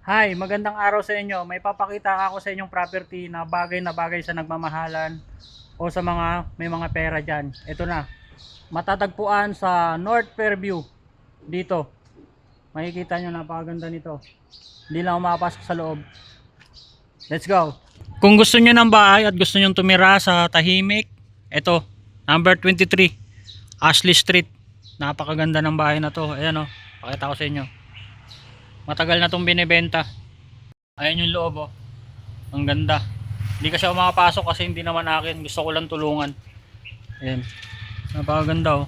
Hi, magandang araw sa inyo. May papakita ako sa inyong property na bagay sa nagmamahalan o sa mga may mga pera dyan. Ito na. Matatagpuan sa North Fairview. Dito. Makikita nyo, napakaganda nito. Hindi lang umapasok sa loob. Let's go. Kung gusto nyo ng bahay at gusto nyo tumira sa tahimik, ito. Number 23. Ashley Street. Napakaganda ng bahay na to. Ayan o. Pakita ko sa inyo. Matagal na itong binibenta. Ayan yung loob oh. Ang ganda. Hindi kasi ako makapasok kasi hindi naman akin. Gusto ko lang tulungan. Ayan. Napakaganda oh.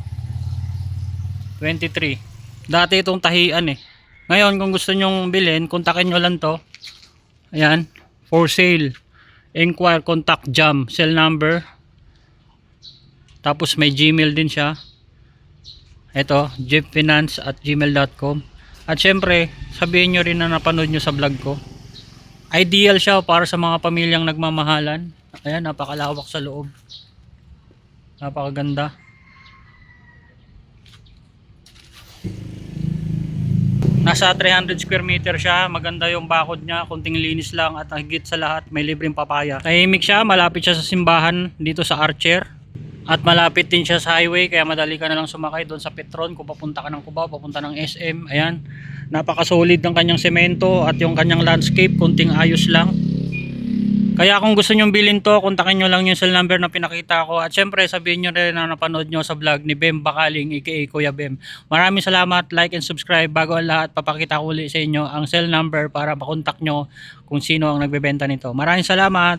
23. Dati itong tahian eh. Ngayon kung gusto nyong bilhin, kontakin nyo lang to. Ayan. For sale. Inquire, contact, jam. Cell number. Tapos may Gmail din siya. Ito. jefffinance@gmail.com. At syempre, sabihin nyo rin na napanood nyo sa vlog ko. Ideal siya para sa mga pamilyang nagmamahalan. Ayan, napakalawak sa loob. Napakaganda. Nasa 300 square meter siya. Maganda yung bakod niya. Kunting linis lang at higit sa lahat may libreng papaya. Tahimik siya. Malapit siya sa simbahan dito sa Archer. At malapit din siya sa highway, kaya madali ka na lang sumakay doon sa Petron kung papunta ka ng Cubao, papunta ng SM. Ayan, napaka-solid ng kanyang semento at yung kanyang landscape, kunting ayos lang. Kaya kung gusto nyong bilhin to, kontakin nyo lang yung cell number na pinakita ko. At syempre, sabihin nyo rin na napanood nyo sa vlog ni Bem Bakaling, aka Kuya Bem. Maraming salamat, like and subscribe. Bago ang lahat, papakita ko ulit sa inyo ang cell number para makontak nyo kung sino ang nagbebenta nito. Maraming salamat!